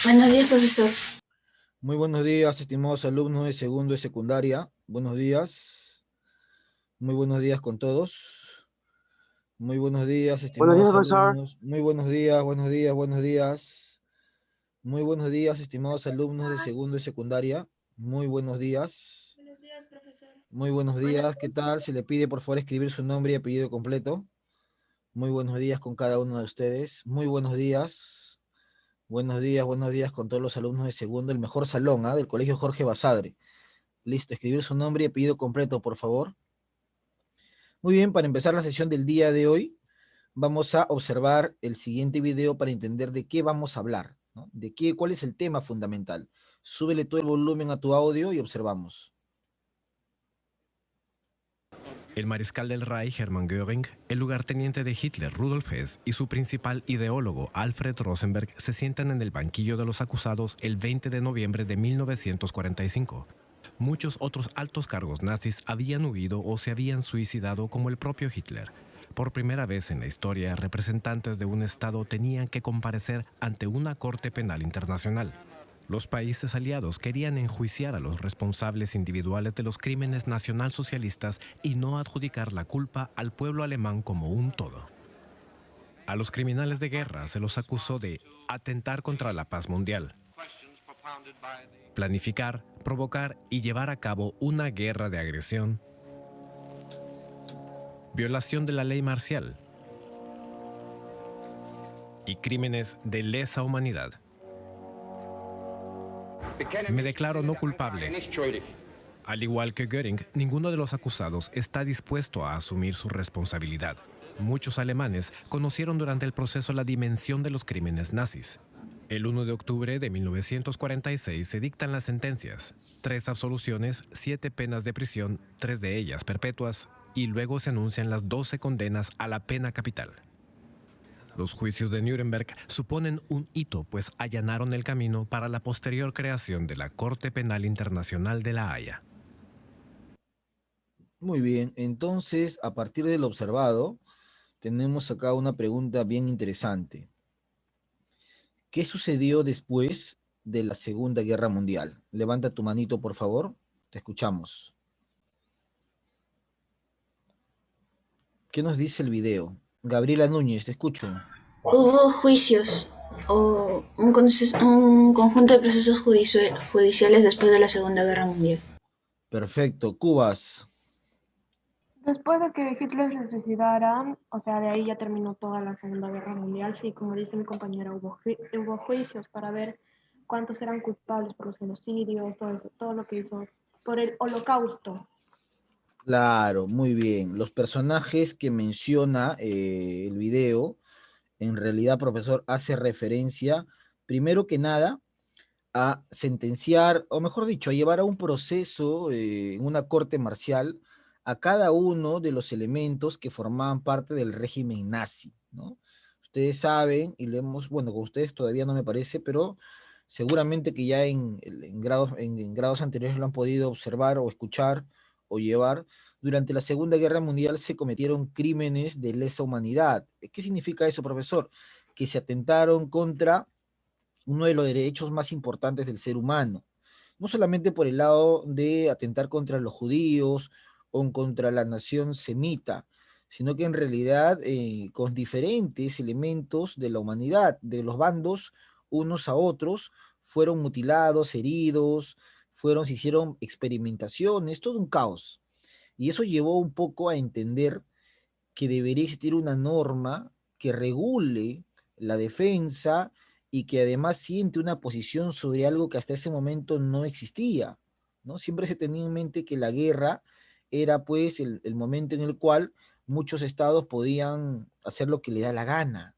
Buenos días, profesor. Muy buenos días, estimados alumnos de segundo y secundaria. Buenos días. Muy buenos días con todos. Muy buenos días, Buenos días, estimados profesor. alumnos. Muy buenos días, buenos días, buenos días. Muy buenos días, estimados alumnos de segundo y secundaria. Muy buenos días. Buenos días, profesor. Muy buenos Buenos días. ¿Qué tal? Se le pide por favor escribir su nombre y apellido completo. Muy buenos días con cada uno de ustedes. Muy buenos días. Buenos días con todos los alumnos de segundo, el mejor salón, del Colegio Jorge Basadre. Listo, escribir su nombre y apellido completo, por favor. Muy bien, para empezar la sesión del día de hoy, vamos a observar el siguiente video para entender de qué vamos a hablar, ¿no? Cuál es el tema fundamental. Súbele todo el volumen a tu audio y observamos. El mariscal del Reich, Hermann Göring, el lugarteniente de Hitler, Rudolf Hess, y su principal ideólogo, Alfred Rosenberg, se sientan en el banquillo de los acusados el 20 de noviembre de 1945. Muchos otros altos cargos nazis habían huido o se habían suicidado como el propio Hitler. Por primera vez en la historia, representantes de un Estado tenían que comparecer ante una corte penal internacional. Los países aliados querían enjuiciar a los responsables individuales de los crímenes nacionalsocialistas y no adjudicar la culpa al pueblo alemán como un todo. A los criminales de guerra se los acusó de atentar contra la paz mundial, planificar, provocar y llevar a cabo una guerra de agresión, violación de la ley marcial y crímenes de lesa humanidad. Me declaro no culpable. Al igual que Göring, ninguno de los acusados está dispuesto a asumir su responsabilidad. Muchos alemanes conocieron durante el proceso la dimensión de los crímenes nazis. El 1 de octubre de 1946 se dictan las sentencias: 3 absoluciones, 7 penas de prisión, 3 de ellas perpetuas, y luego se anuncian las 12 condenas a la pena capital. Los juicios de Nuremberg suponen un hito, pues allanaron el camino para la posterior creación de la Corte Penal Internacional de La Haya. Muy bien, entonces, a partir del observado, tenemos acá una pregunta bien interesante. ¿Qué sucedió después de la Segunda Guerra Mundial? Levanta tu manito, por favor. Te escuchamos. ¿Qué nos dice el video? Gabriela Núñez, te escucho. Hubo juicios o un conjunto de procesos judiciales después de la Segunda Guerra Mundial. Perfecto. Cubas. Después de que Hitler se suicidara, o sea, de ahí ya terminó toda la Segunda Guerra Mundial, sí, como dice mi compañera, hubo juicios para ver cuántos eran culpables por los genocidios, todo eso, todo lo que hizo por el Holocausto. Claro, muy bien. Los personajes que menciona el video, en realidad, profesor, hace referencia, primero que nada, a sentenciar, o mejor dicho, a llevar a un proceso en una corte marcial a cada uno de los elementos que formaban parte del régimen nazi, ¿no? Ustedes saben, y lo hemos, bueno, con ustedes todavía no me parece, pero seguramente que ya en grados anteriores lo han podido observar o escuchar o llevar. Durante la Segunda Guerra Mundial se cometieron crímenes de lesa humanidad. ¿Qué significa eso, profesor? Que se atentaron contra uno de los derechos más importantes del ser humano, no solamente por el lado de atentar contra los judíos o contra la nación semita, sino que en realidad con diferentes elementos de la humanidad, de los bandos, unos a otros, fueron mutilados, heridos, se hicieron experimentaciones, todo un caos. Y eso llevó un poco a entender que debería existir una norma que regule la defensa y que además siente una posición sobre algo que hasta ese momento no existía, ¿no? Siempre se tenía en mente que la guerra era pues el momento en el cual muchos estados podían hacer lo que le da la gana,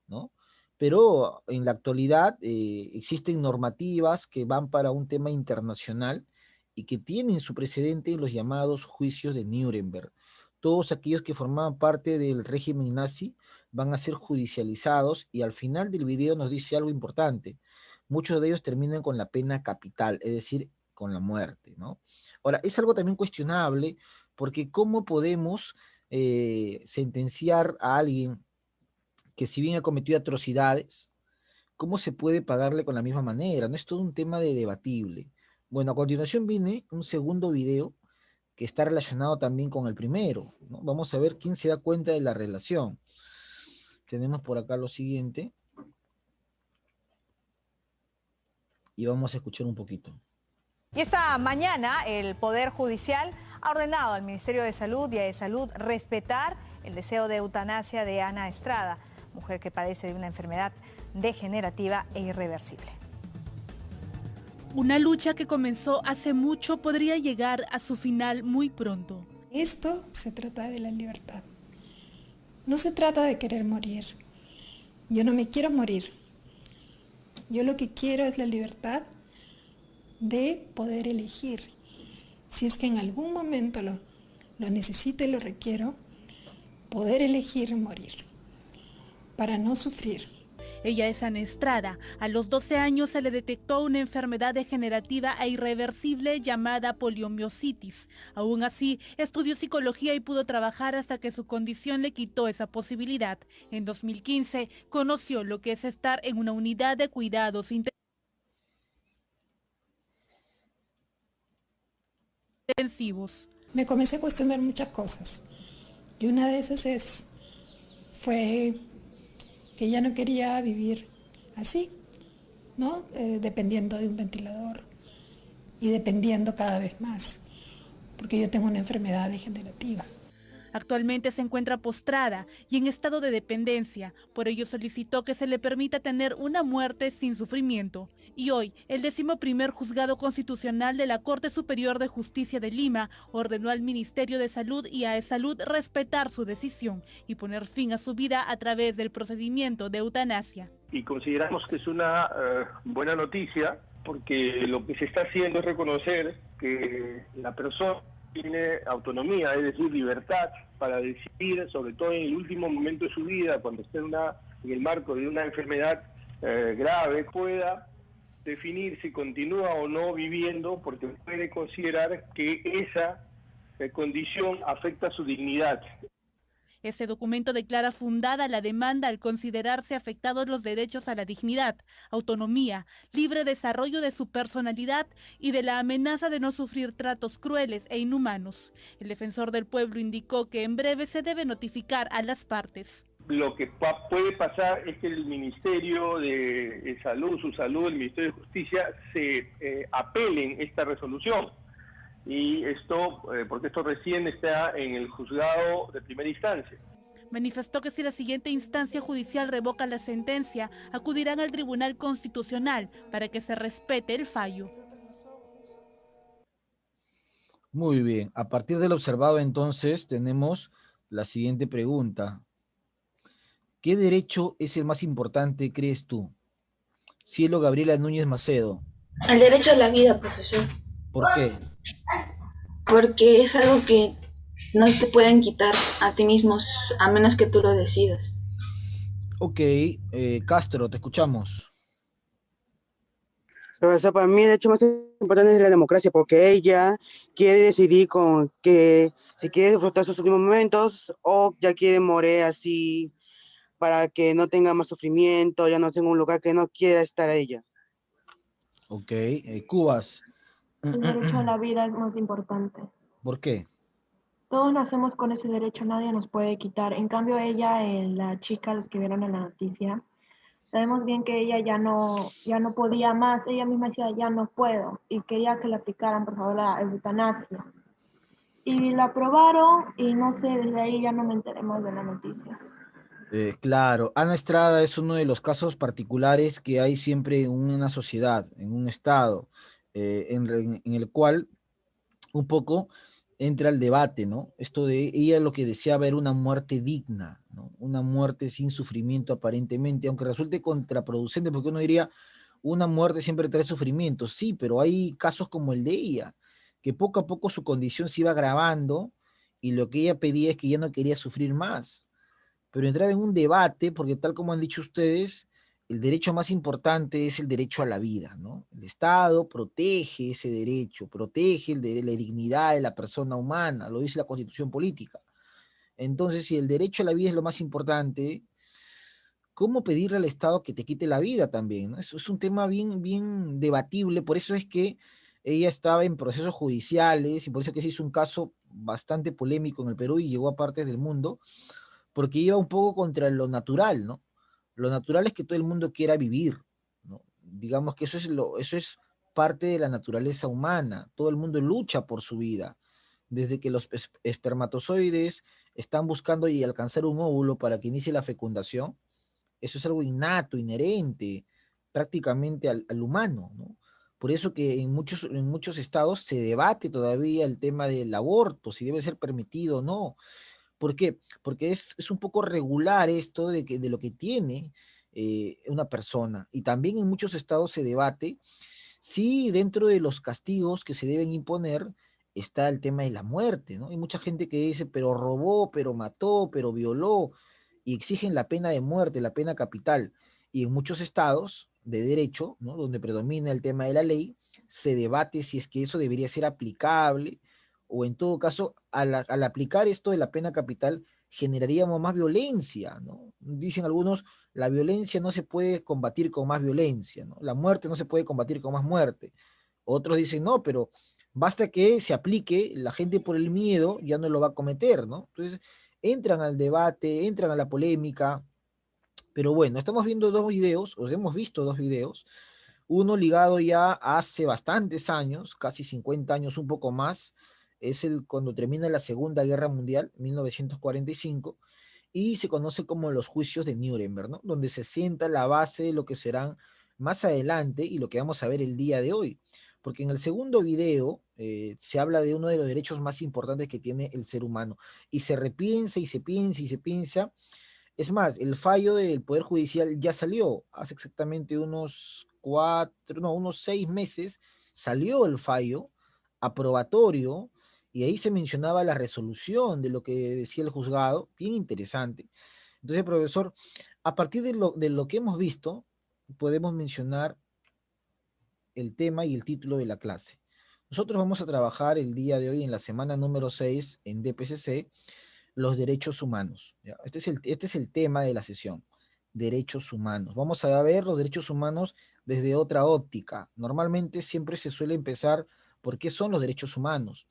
¿no? Pero en la actualidad existen normativas que van para un tema internacional y que tienen su precedente en los llamados juicios de Nuremberg. Todos aquellos que formaban parte del régimen nazi van a ser judicializados y al final del video nos dice algo importante. Muchos de ellos terminan con la pena capital, es decir, con la muerte, ¿no? Ahora, es algo también cuestionable porque ¿cómo podemos sentenciar a alguien que si bien ha cometido atrocidades, ¿cómo se puede pagarle con la misma manera? No es todo un tema de debatible. Bueno, a continuación viene un segundo video que está relacionado también con el primero, ¿no? Vamos a ver quién se da cuenta de la relación. Tenemos por acá lo siguiente y vamos a escuchar un poquito. Y esta mañana el Poder Judicial ha ordenado al Ministerio de Salud y a de Salud respetar el deseo de eutanasia de Ana Estrada, mujer que padece de una enfermedad degenerativa e irreversible. Una lucha que comenzó hace mucho podría llegar a su final muy pronto. Esto se trata de la libertad. No se trata de querer morir. Yo no me quiero morir. Yo lo que quiero es la libertad de poder elegir. Si es que en algún momento lo necesito y lo requiero, poder elegir morir para no sufrir. Ella es Ana Estrada. A los 12 años se le detectó una enfermedad degenerativa e irreversible llamada poliomiositis. Aún así, estudió psicología y pudo trabajar hasta que su condición le quitó esa posibilidad. En 2015, conoció lo que es estar en una unidad de cuidados intensivos. Me comencé a cuestionar muchas cosas. Y una de esas fue que ya no quería vivir así, ¿no? Dependiendo de un ventilador y dependiendo cada vez más, porque yo tengo una enfermedad degenerativa. Actualmente se encuentra postrada y en estado de dependencia, por ello solicitó que se le permita tener una muerte sin sufrimiento. Y hoy, el 11º Juzgado Constitucional de la Corte Superior de Justicia de Lima ordenó al Ministerio de Salud y a Salud respetar su decisión y poner fin a su vida a través del procedimiento de eutanasia. Y consideramos que es una buena noticia porque lo que se está haciendo es reconocer que la persona tiene autonomía, es decir, libertad para decidir, sobre todo en el último momento de su vida, cuando esté en el marco de una enfermedad grave, pueda definir si continúa o no viviendo, porque puede considerar que esa condición afecta su dignidad. Este documento declara fundada la demanda al considerarse afectados los derechos a la dignidad, autonomía, libre desarrollo de su personalidad y de la amenaza de no sufrir tratos crueles e inhumanos. El defensor del pueblo indicó que en breve se debe notificar a las partes. Lo que puede pasar es que el Ministerio de Salud, el Ministerio de Justicia, se apelen esta resolución. Y esto, porque esto recién está en el juzgado de primera instancia. Manifestó que si la siguiente instancia judicial revoca la sentencia, acudirán al Tribunal Constitucional para que se respete el fallo. Muy bien, a partir del observado entonces tenemos la siguiente pregunta. ¿Qué derecho es el más importante, crees tú? Cielo Gabriela Núñez Macedo. El derecho a la vida, profesor. ¿Por qué? Porque es algo que no te pueden quitar a ti mismos a menos que tú lo decidas. Ok, Castro, te escuchamos. Profesor, para mí el hecho más importante es la democracia, porque ella quiere decidir con que si quiere disfrutar sus últimos momentos o ya quiere morir así para que no tenga más sufrimiento, ya no esté en un lugar que no quiera estar ella. Ok, Cubas. El derecho a la vida es más importante. ¿Por qué? Todos nacemos con ese derecho, nadie nos puede quitar. En cambio ella, la chica, los que vieron en la noticia, sabemos bien que ella ya no podía más. Ella misma decía, ya no puedo. Y quería que le aplicaran, por favor, la eutanasia. Y la aprobaron y no sé, desde ahí ya no me enteré más de la noticia. Claro, Ana Estrada es uno de los casos particulares que hay siempre en una sociedad, en un estado, en el cual un poco entra el debate, ¿no? Esto de ella lo que deseaba era una muerte digna, ¿no? Una muerte sin sufrimiento aparentemente, aunque resulte contraproducente, porque uno diría, una muerte siempre trae sufrimiento, sí, pero hay casos como el de ella, que poco a poco su condición se iba agravando y lo que ella pedía es que ya no quería sufrir más, pero entraba en un debate, porque tal como han dicho ustedes, el derecho más importante es el derecho a la vida, ¿no? El Estado protege ese derecho, protege la dignidad de la persona humana, lo dice la Constitución política. Entonces, si el derecho a la vida es lo más importante, ¿Cómo pedirle al Estado que te quite la vida también? ¿No? Eso es un tema bien debatible, por eso es que ella estaba en procesos judiciales y por eso que se hizo un caso bastante polémico en el Perú y llegó a partes del mundo, porque iba un poco contra lo natural, ¿no? Lo natural es que todo el mundo quiera vivir, ¿no? Digamos que eso es parte de la naturaleza humana, todo el mundo lucha por su vida, desde que los espermatozoides están buscando y alcanzar un óvulo para que inicie la fecundación, eso es algo innato, inherente, prácticamente al humano, ¿no? Por eso que en muchos estados se debate todavía el tema del aborto, si debe ser permitido o no. ¿Por qué? Porque es un poco regular esto de lo que tiene una persona. Y también en muchos estados se debate si dentro de los castigos que se deben imponer está el tema de la muerte, ¿no? Hay mucha gente que dice, pero robó, pero mató, pero violó, y exigen la pena de muerte, la pena capital. Y en muchos estados de derecho, ¿no? Donde predomina el tema de la ley, se debate si es que eso debería ser aplicable, o en todo caso, al aplicar esto de la pena capital, generaríamos más violencia, ¿no? Dicen algunos, la violencia no se puede combatir con más violencia, ¿no? La muerte no se puede combatir con más muerte. Otros dicen, no, pero basta que se aplique, la gente por el miedo ya no lo va a cometer, ¿no? Entonces, entran al debate, entran a la polémica, pero bueno, estamos viendo dos videos, os hemos visto dos videos, uno ligado ya hace bastantes años, casi 50 años, un poco más, es el cuando termina la Segunda Guerra Mundial, 1945, y se conoce como los juicios de Nuremberg, ¿no? Donde se sienta la base de lo que serán más adelante y lo que vamos a ver el día de hoy. Porque en el segundo video se habla de uno de los derechos más importantes que tiene el ser humano. Y se repiensa y se piensa y se piensa. Es más, el fallo del Poder Judicial ya salió hace exactamente unos 6 meses, salió el fallo aprobatorio y ahí se mencionaba la resolución de lo que decía el juzgado, bien interesante. Entonces, profesor, a partir de lo que hemos visto, podemos mencionar el tema y el título de la clase. Nosotros vamos a trabajar el día de hoy en la semana número 6 en DPCC, los derechos humanos. ¿Ya? Este es el tema de la sesión, derechos humanos. Vamos a ver los derechos humanos desde otra óptica. Normalmente siempre se suele empezar por qué son los derechos humanos,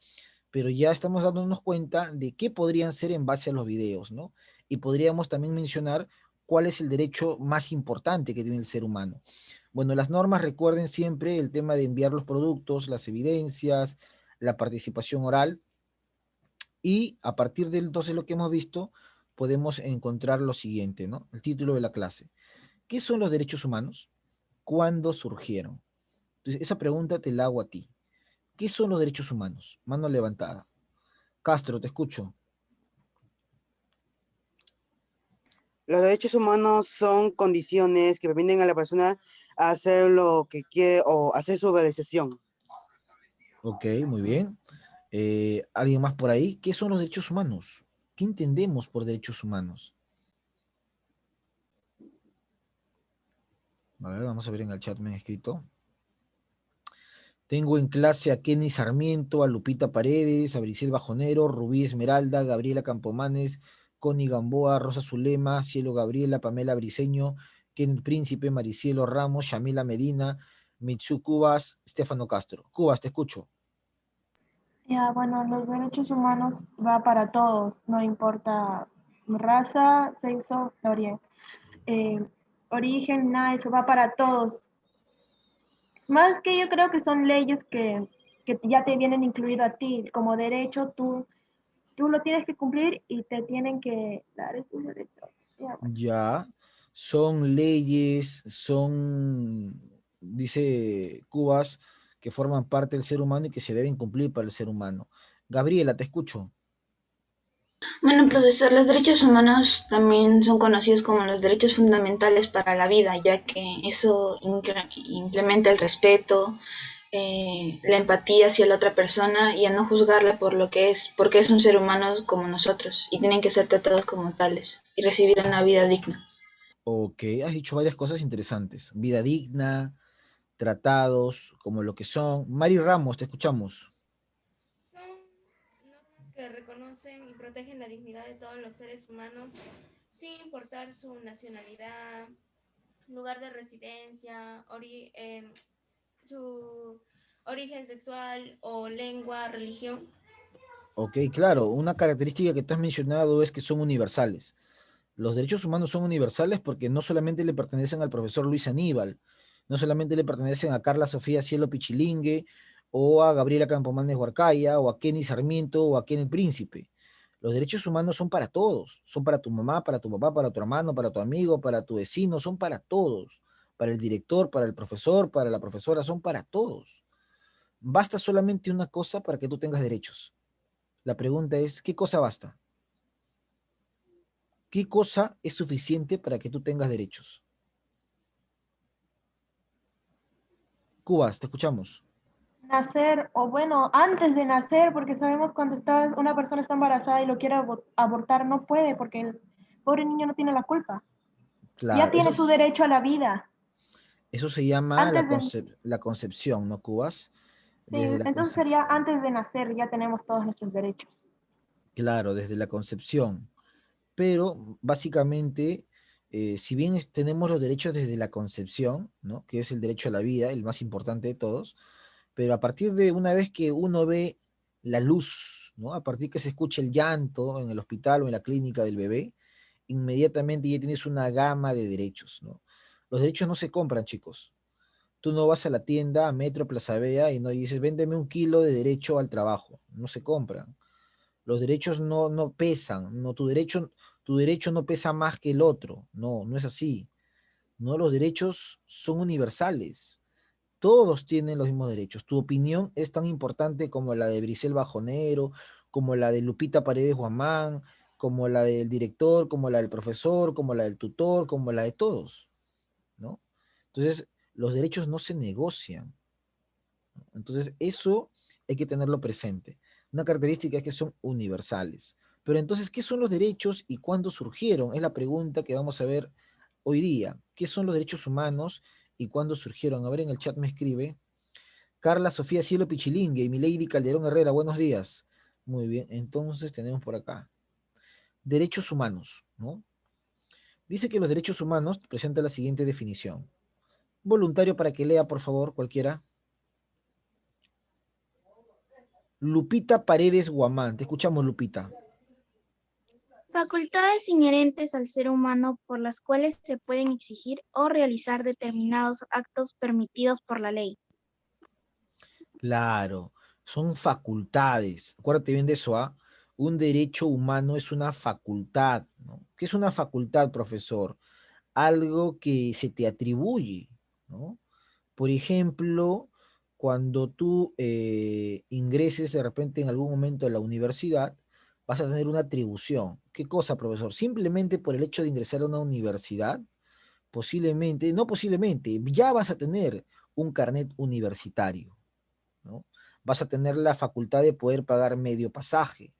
pero ya estamos dándonos cuenta de qué podrían ser en base a los videos, ¿no? Y podríamos también mencionar cuál es el derecho más importante que tiene el ser humano. Bueno, las normas recuerden siempre el tema de enviar los productos, las evidencias, la participación oral, y a partir de entonces lo que hemos visto, podemos encontrar lo siguiente, ¿no? El título de la clase. ¿Qué son los derechos humanos? ¿Cuándo surgieron? Entonces, esa pregunta te la hago a ti. ¿Qué son los derechos humanos? Mano levantada. Castro, te escucho. Los derechos humanos son condiciones que permiten a la persona hacer lo que quiere o hacer su realización. Ok, muy bien. ¿Alguien más por ahí? ¿Qué son los derechos humanos? ¿Qué entendemos por derechos humanos? A ver, vamos a ver en el chat, me han escrito. Tengo en clase a Kenny Sarmiento, a Lupita Paredes, a Bricel Bajonero, Rubí Esmeralda, Gabriela Campomanes, Connie Gamboa, Rosa Zulema, Cielo Gabriela, Pamela Briceño, Ken Príncipe, Maricielo Ramos, Shamila Medina, Mitsu Cubas, Stefano Castro. Cubas, te escucho. Ya, bueno, los derechos humanos va para todos, no importa raza, sexo, eh, origen, nada, eso va para todos. Más que yo creo que son leyes que ya te vienen incluido a ti como derecho, tú lo tienes que cumplir y te tienen que dar esos derechos. Ya, bueno. Ya, son leyes, dice Cubas, que forman parte del ser humano y que se deben cumplir para el ser humano. Gabriela, te escucho. Bueno, profesor, los derechos humanos también son conocidos como los derechos fundamentales para la vida, ya que eso implementa el respeto, la empatía hacia la otra persona y a no juzgarla por lo que es, porque es un ser humano como nosotros y tienen que ser tratados como tales y recibir una vida digna. Ok, has dicho varias cosas interesantes. Vida digna, tratados, como lo que son. Mari Ramos, te escuchamos. Son normas que reconocen y protegen la dignidad de todos los seres humanos sin importar su nacionalidad, lugar de residencia, su origen sexual o lengua, religión. Ok, claro, una característica que tú has mencionado es que son universales. Los derechos humanos son universales porque no solamente le pertenecen al profesor Luis Aníbal, no solamente le pertenecen a Carla Sofía Cielo Pichilingue, o a Gabriela Campomanes Huarcaya, o a Kenny Sarmiento, o a Ken el Príncipe. Los derechos humanos son para todos, son para tu mamá, para tu papá, para tu hermano, para tu amigo, para tu vecino, son para todos, para el director, para el profesor, para la profesora, son para todos. Basta solamente una cosa para que tú tengas derechos. La pregunta es, ¿qué cosa basta? ¿Qué cosa es suficiente para que tú tengas derechos? Cubas, te escuchamos. Nacer, o bueno, antes de nacer, porque sabemos cuando una persona está embarazada y lo quiere abortar, no puede, porque el pobre niño no tiene la culpa. Ya Claro, tiene su derecho a la vida. eso se llama Antes de, la concepción, ¿no, Cubas? sí, Desde la entonces sería concepción. antes de nacer, ya tenemos todos nuestros derechos. Claro, desde la concepción. Pero básicamente, si bien tenemos los derechos desde la concepción, ¿no? Que es el derecho a la vida, el más importante de todos, pero a partir de una vez que uno ve la luz, ¿no? A partir que se escucha el llanto en el hospital o en la clínica del bebé, inmediatamente ya tienes una gama de derechos, ¿no? Los derechos no se compran, chicos. Tú no vas a la tienda, a Metro, Plaza Vea, y no dices, véndeme 1 kilo de derecho al trabajo. No se compran. Los derechos no pesan, no, tu derecho no pesa más que el otro. No, no es así. No, los derechos son universales. Todos tienen los mismos derechos. Tu opinión es tan importante como la de Brisel Bajonero, como la de Lupita Paredes Guamán, como la del director, como la del profesor, como la del tutor, como la de todos, ¿no? Entonces, los derechos no se negocian. Entonces, eso hay que tenerlo presente. Una característica es que son universales. Pero entonces, ¿qué son los derechos y cuándo surgieron? Es la pregunta que vamos a ver hoy día. ¿Qué son los derechos humanos y cuándo surgieron? A ver, en el chat me escribe Carla Sofía Cielo Pichilingue y Milady Calderón Herrera. Buenos días. Muy bien, entonces tenemos por acá. Derechos humanos, ¿no? Dice que los derechos humanos presenta la siguiente definición. Voluntario para que lea, por favor, cualquiera. Lupita Paredes Guamán. Te escuchamos, Lupita. Facultades inherentes al ser humano por las cuales se pueden exigir o realizar determinados actos permitidos por la ley. Claro, son facultades. Acuérdate bien de eso, ¿ah? Un derecho humano es una facultad, ¿no? ¿Qué es una facultad, profesor? Algo que se te atribuye, ¿no? Por ejemplo, cuando tú ingreses de repente en algún momento a la universidad, vas a tener una atribución. ¿Qué cosa, profesor? Simplemente por el hecho de ingresar a una universidad, posiblemente, no posiblemente, ya vas a tener un carnet universitario, ¿no? Vas a tener la facultad de poder pagar medio pasaje,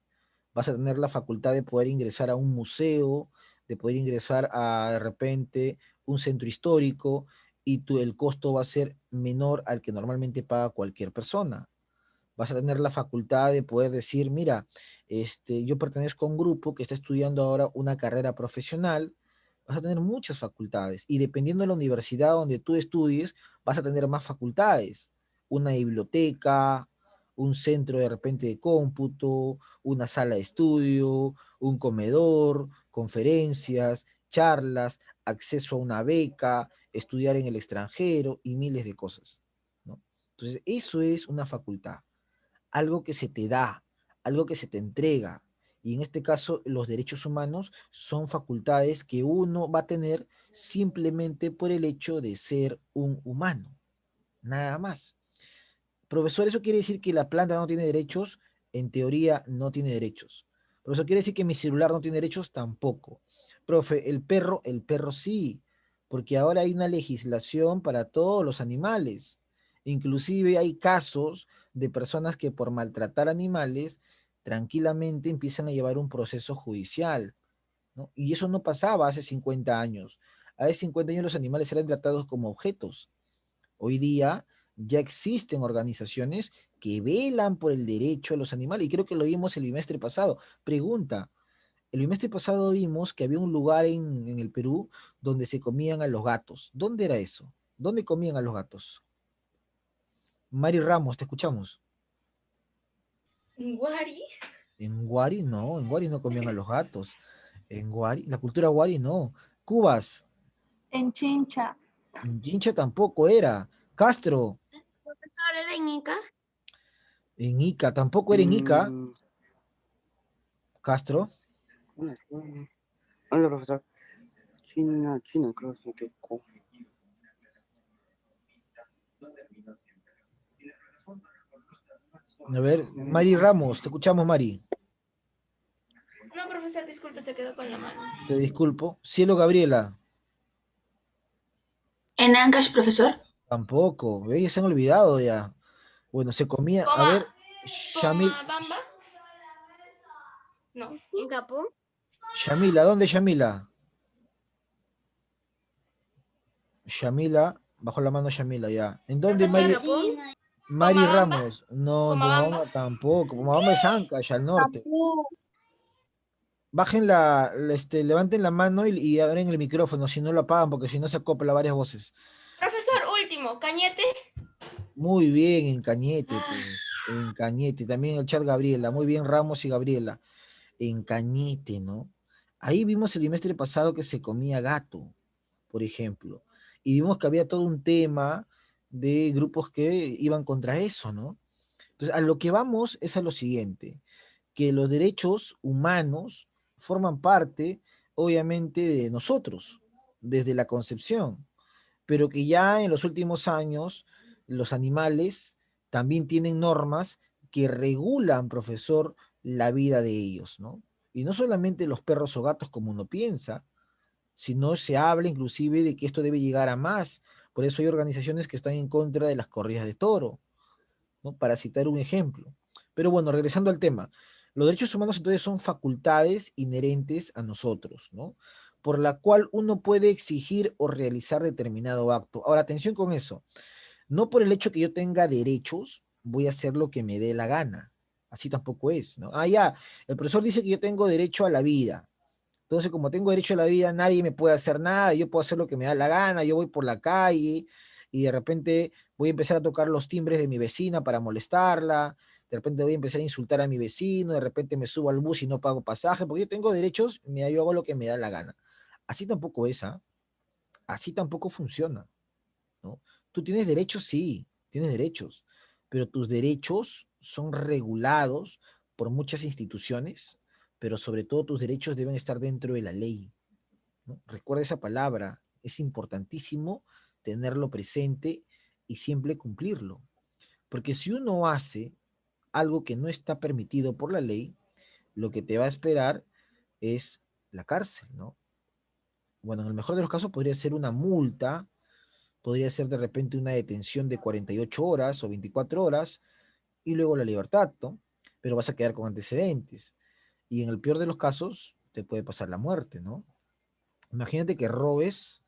vas a tener la facultad de poder ingresar a un museo, de poder ingresar a de repente un centro histórico y el costo va a ser menor al que normalmente paga cualquier persona. Vas a tener la facultad de poder decir, mira, yo pertenezco a un grupo que está estudiando ahora una carrera profesional. Vas a tener muchas facultades y dependiendo de la universidad donde tú estudies, vas a tener más facultades. Una biblioteca, un centro de repente de cómputo, una sala de estudio, un comedor, conferencias, charlas, acceso a una beca, estudiar en el extranjero y miles de cosas, ¿no? Entonces, eso es una facultad, algo que se te da, algo que se te entrega. Y en este caso, los derechos humanos son facultades que uno va a tener simplemente por el hecho de ser un humano, nada más. Profesor, ¿eso quiere decir que la planta no tiene derechos? En teoría no tiene derechos. Profesor, ¿quiere decir que mi celular no tiene derechos? Tampoco. Profe, el perro sí, porque ahora hay una legislación para todos los animales. Inclusive hay casos de personas que por maltratar animales tranquilamente empiezan a llevar un proceso judicial, ¿no? Y eso no pasaba hace 50 años. Hace 50 años los animales eran tratados como objetos. Hoy día ya existen organizaciones que velan por el derecho de los animales, y creo que lo vimos el bimestre pasado. Pregunta, El bimestre pasado vimos que había un lugar en el Perú donde se comían a los gatos. ¿Dónde era eso? ¿Dónde comían a los gatos? Mari Ramos, te escuchamos. ¿Guari? En Guari no comían a los gatos. En Guari, la cultura Guari no. Cubas, En Chincha. en Chincha tampoco era. Castro, Profesor, ¿era en Ica? en Ica, tampoco era en Ica. Castro, Hola, profesor. China, creo que a ver, Mari Ramos, te escuchamos, Mari. No, profesor, disculpe, se quedó con la mano. Te disculpo. Cielo Gabriela, ¿En Ancash, profesor? tampoco. ¿Veis? Se han olvidado ya. Bueno, se comía. A ver, Shamil, ¿Bamba? No. ¿En Capón? Shamila, ¿dónde es Shamila? Shamila, bajo la mano Shamila, ya. ¿En dónde Mari? Mari Ramos. No, Pomabamba tampoco. Pomabamba es Ancash, al norte. Bajen levanten la mano y abren el micrófono, si no lo apagan, porque si no se acopla varias voces. Profesor, último, ¿Cañete? Muy bien, en Cañete, pues. En Cañete. También en el chat Gabriela. Muy bien, Ramos y Gabriela. En Cañete, ¿no? Ahí vimos el bimestre pasado que se comía gato, por ejemplo. Y vimos que había todo un tema de grupos que iban contra eso, ¿no? Entonces, a lo que vamos es a lo siguiente, que los derechos humanos forman parte, obviamente, de nosotros, desde la concepción, pero que ya en los últimos años los animales también tienen normas que regulan, profesor, la vida de ellos, ¿no? Y no solamente los perros o gatos como uno piensa, sino se habla inclusive de que esto debe llegar a más. Por eso hay organizaciones que están en contra de las corridas de toro, ¿no? Para citar un ejemplo. Pero bueno, regresando al tema, los derechos humanos entonces son facultades inherentes a nosotros, ¿no? Por la cual uno puede exigir o realizar determinado acto. Ahora, atención con eso. No por el hecho que yo tenga derechos, voy a hacer lo que me dé la gana. Así tampoco es, ¿no? Ah, ya, el profesor dice que yo tengo derecho a la vida. Entonces, como tengo derecho a la vida, nadie me puede hacer nada, yo puedo hacer lo que me da la gana, yo voy por la calle y de repente voy a empezar a tocar los timbres de mi vecina para molestarla, de repente voy a empezar a insultar a mi vecino, de repente me subo al bus y no pago pasaje, porque yo tengo derechos, yo hago lo que me da la gana. Así tampoco es, ¿ah? Así tampoco funciona, ¿no? Tú tienes derechos, sí, tienes derechos, pero tus derechos son regulados por muchas instituciones, pero sobre todo tus derechos deben estar dentro de la ley, ¿no? Recuerda esa palabra, es importantísimo tenerlo presente y siempre cumplirlo, porque si uno hace algo que no está permitido por la ley, lo que te va a esperar es la cárcel, ¿no? Bueno, en el mejor de los casos podría ser una multa, podría ser de repente una detención de 48 horas o 24 horas y luego la libertad, ¿no? Pero vas a quedar con antecedentes. Y en el peor de los casos, te puede pasar la muerte, ¿no? Imagínate que robes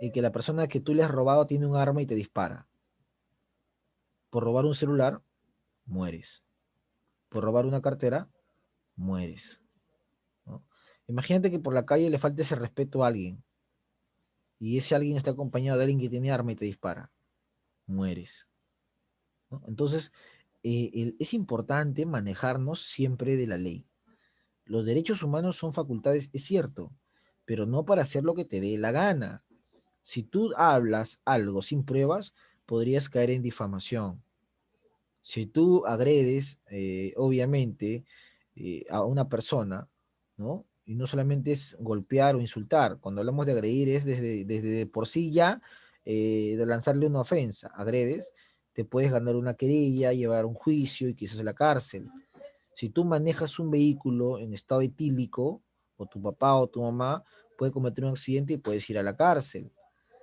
y que la persona que tú le has robado tiene un arma y te dispara. Por robar un celular, mueres. Por robar una cartera, mueres, ¿no? Imagínate que por la calle le falte ese respeto a alguien y ese alguien está acompañado de alguien que tiene arma y te dispara, mueres, ¿no? Entonces, es importante manejarnos siempre de la ley. Los derechos humanos son facultades, es cierto, pero no para hacer lo que te dé la gana. Si tú hablas algo sin pruebas, podrías caer en difamación. Si tú agredes, obviamente, a una persona, ¿no? Y no solamente es golpear o insultar, cuando hablamos de agredir es desde por sí ya de lanzarle una ofensa, agredes, te puedes ganar una querella, llevar un juicio y quizás a la cárcel. Si tú manejas un vehículo en estado etílico, o tu papá o tu mamá puede cometer un accidente y puedes ir a la cárcel.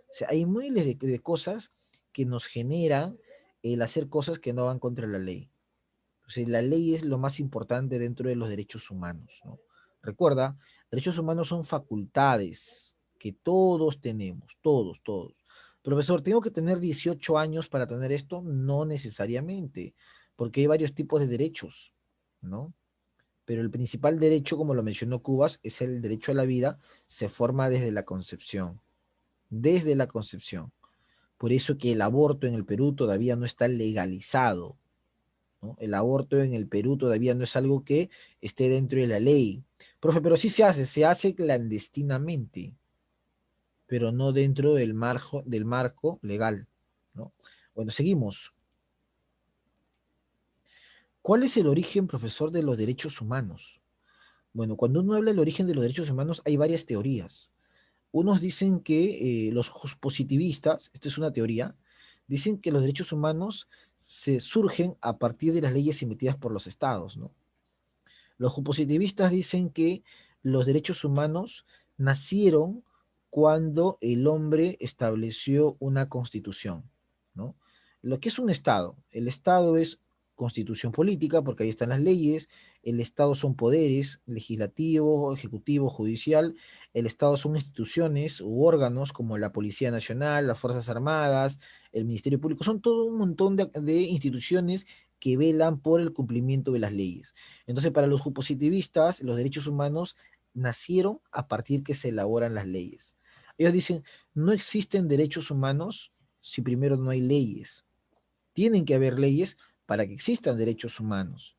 O sea, hay miles de cosas que nos generan el hacer cosas que no van contra la ley. Entonces, la ley es lo más importante dentro de los derechos humanos, ¿no? Recuerda, derechos humanos son facultades que todos tenemos, todos, todos. Profesor, ¿tengo que tener 18 años para tener esto? No necesariamente, porque hay varios tipos de derechos, ¿no? pero el principal derecho, como lo mencionó Cubas, es el derecho a la vida, se forma desde la concepción. Desde la concepción. Por eso que el aborto en el Perú todavía no está legalizado, ¿no? El aborto en el Perú todavía no es algo que esté dentro de la ley. Profe, pero sí se hace clandestinamente, pero no dentro del marco legal, ¿no? Bueno, seguimos. ¿Cuál es el origen, profesor, de los derechos humanos? Bueno, cuando uno habla del origen de los derechos humanos, hay varias teorías. Unos dicen que los positivistas, esta es una teoría, dicen que los derechos humanos se surgen a partir de las leyes emitidas por los estados, ¿no? Los positivistas dicen que los derechos humanos nacieron cuando el hombre estableció una constitución, ¿no? Lo que es un Estado, el Estado es constitución política, porque ahí están las leyes, el Estado son poderes, legislativo, ejecutivo, judicial, el Estado son instituciones u órganos como la Policía Nacional, las Fuerzas Armadas, el Ministerio Público, son todo un montón de instituciones que velan por el cumplimiento de las leyes. Entonces, para los positivistas, los derechos humanos nacieron a partir que se elaboran las leyes. Ellos dicen, no existen derechos humanos si primero no hay leyes. Tienen que haber leyes para que existan derechos humanos.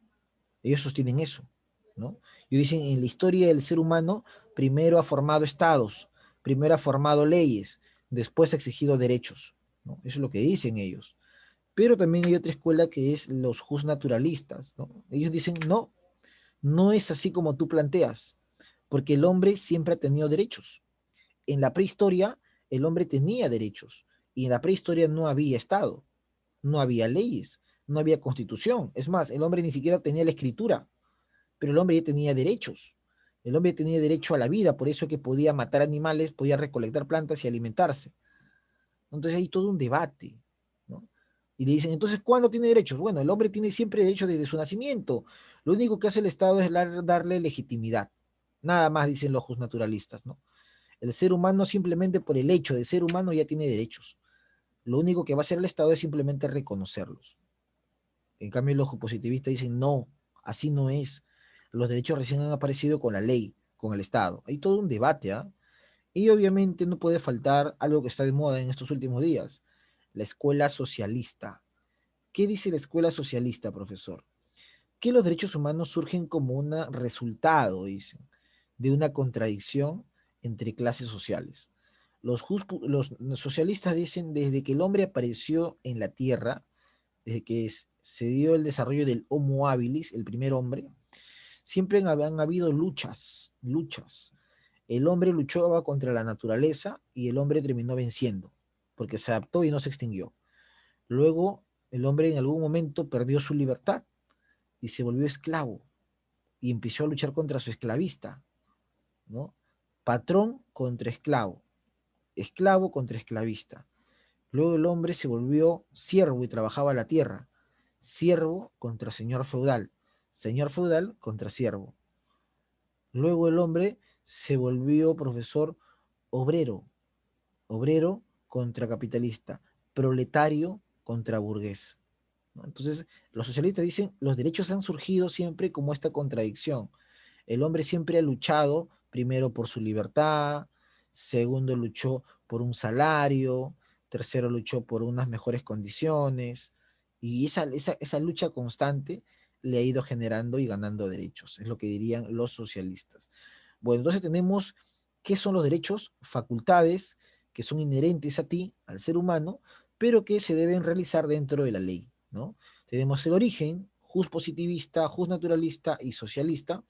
Ellos sostienen eso, ¿no? Ellos dicen, en la historia del ser humano, primero ha formado estados, primero ha formado leyes, después ha exigido derechos, ¿no? Eso es lo que dicen ellos. Pero también hay otra escuela que es los justnaturalistas, ¿no? Ellos dicen, no, no es así como tú planteas, porque el hombre siempre ha tenido derechos. En la prehistoria, el hombre tenía derechos, y en la prehistoria no había Estado, no había leyes, no había constitución. Es más, el hombre ni siquiera tenía la escritura, pero el hombre ya tenía derechos. El hombre tenía derecho a la vida, por eso que podía matar animales, podía recolectar plantas y alimentarse. Entonces hay todo un debate, ¿no? Y le dicen, entonces, ¿cuándo tiene derechos? Bueno, el hombre tiene siempre derechos desde su nacimiento. Lo único que hace el Estado es darle legitimidad. Nada más dicen los justnaturalistas, ¿no? El ser humano simplemente por el hecho de ser humano ya tiene derechos. Lo único que va a hacer el Estado es simplemente reconocerlos. En cambio, los positivistas dicen, no, así no es. Los derechos recién han aparecido con la ley, con el Estado. Hay todo un debate, ¿ah? Y obviamente no puede faltar algo que está de moda en estos últimos días, la escuela socialista. ¿Qué dice la escuela socialista, profesor? Que los derechos humanos surgen como un resultado, dicen, de una contradicción entre clases sociales. Los socialistas dicen, desde que el hombre apareció en la Tierra, desde que se dio el desarrollo del Homo habilis, el primer hombre, siempre han habido luchas. El hombre luchaba contra la naturaleza y el hombre terminó venciendo, porque se adaptó y no se extinguió. Luego, el hombre en algún momento perdió su libertad y se volvió esclavo y empezó a luchar contra su esclavista, ¿no? Patrón contra esclavo, esclavo contra esclavista. Luego el hombre se volvió siervo y trabajaba la tierra, siervo contra señor feudal contra siervo. Luego el hombre se volvió profesor obrero, obrero contra capitalista, proletario contra burgués, ¿no? Entonces, los socialistas dicen, los derechos han surgido siempre como esta contradicción. El hombre siempre ha luchado, primero por su libertad, segundo luchó por un salario, tercero luchó por unas mejores condiciones, y esa lucha constante le ha ido generando y ganando derechos, es lo que dirían los socialistas. Bueno, entonces tenemos qué son los derechos, facultades que son inherentes a ti, al ser humano, pero que se deben realizar dentro de la ley, ¿no? Tenemos el origen, positivista, naturalista y socialista.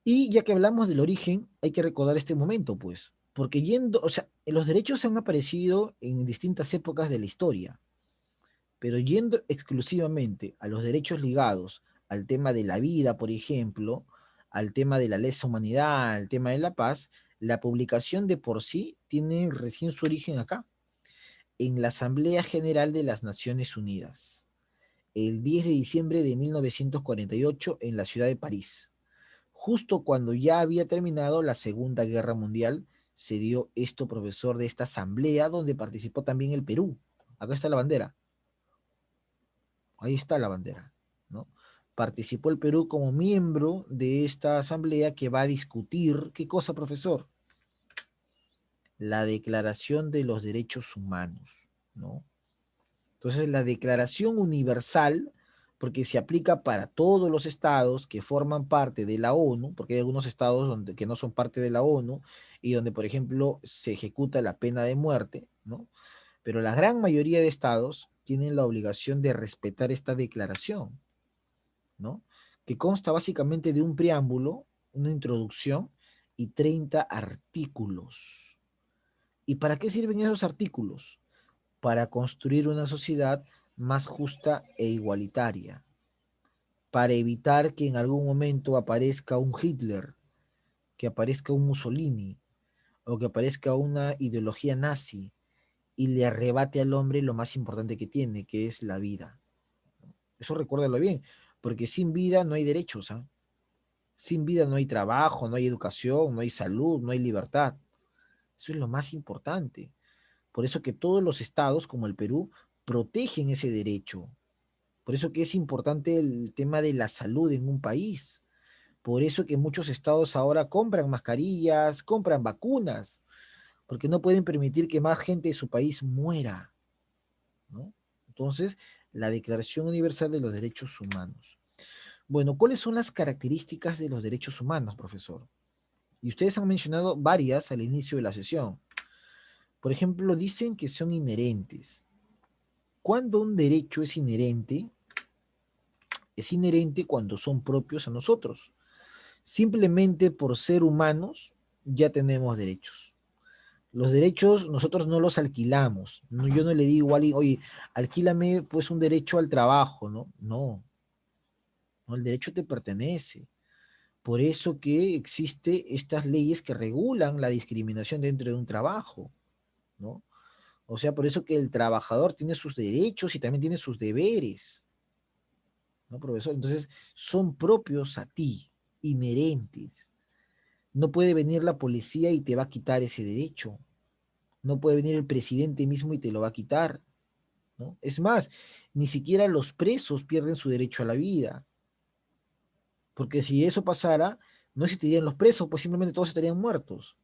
Y ya que hablamos del origen, hay que recordar este momento, pues, porque o sea, los derechos han aparecido en distintas épocas de la historia, pero yendo exclusivamente a los derechos ligados al tema de la vida, por ejemplo, al tema de la lesa humanidad, al tema de la paz, la publicación de por sí tiene recién su origen acá, en la Asamblea General de las Naciones Unidas, el 10 de diciembre de 1948 en la ciudad de París. Justo cuando ya había terminado la Segunda Guerra Mundial, se dio esto, profesor, de esta asamblea donde participó también el Perú. Acá está la bandera. Ahí está la bandera, ¿no? participó el Perú como miembro de esta asamblea que va a discutir, ¿qué cosa, profesor? La Declaración de los Derechos Humanos, ¿no? Entonces, la Declaración Universal, porque se aplica para todos los estados que forman parte de la ONU, porque hay algunos estados que no son parte de la ONU y donde, por ejemplo, se ejecuta la pena de muerte, ¿no? Pero la gran mayoría de estados tienen la obligación de respetar esta declaración, ¿no? Que consta básicamente de un preámbulo, una introducción y 30 artículos. ¿Y para qué sirven esos artículos? Para construir una sociedad más justa e igualitaria, para evitar que en algún momento aparezca un Hitler, que aparezca un Mussolini, o que aparezca una ideología nazi y le arrebate al hombre lo más importante que tiene, que es la vida. Eso recuérdalo bien, porque sin vida no hay derechos, ¿ah? Sin vida no hay trabajo, no hay educación, no hay salud, no hay libertad. Eso es lo más importante. Por eso que todos los estados, como el Perú, protegen ese derecho. Por eso que es importante el tema de la salud en un país. Por eso que muchos estados ahora compran mascarillas, compran vacunas, porque no pueden permitir que más gente de su país muera, ¿no? Entonces, la Declaración Universal de los Derechos Humanos. Bueno, ¿cuáles son las características de los derechos humanos, profesor? Y ustedes han mencionado varias al inicio de la sesión. Por ejemplo, dicen que son inherentes. ¿Cuándo un derecho es inherente? Es inherente cuando son propios a nosotros. Simplemente por ser humanos ya tenemos derechos. Los derechos nosotros no los alquilamos. No, yo no le digo a alguien, oye, alquílame pues un derecho al trabajo, ¿no? No, no, el derecho te pertenece. Por eso que existe estas leyes que regulan la discriminación dentro de un trabajo, ¿no? O sea, por eso que el trabajador tiene sus derechos y también tiene sus deberes, ¿no, profesor? Entonces, son propios a ti, inherentes. No puede venir la policía y te va a quitar ese derecho. No puede venir el presidente mismo y te lo va a quitar, ¿no? Es más, ni siquiera los presos pierden su derecho a la vida. Porque si eso pasara, no existirían los presos, pues simplemente todos estarían muertos.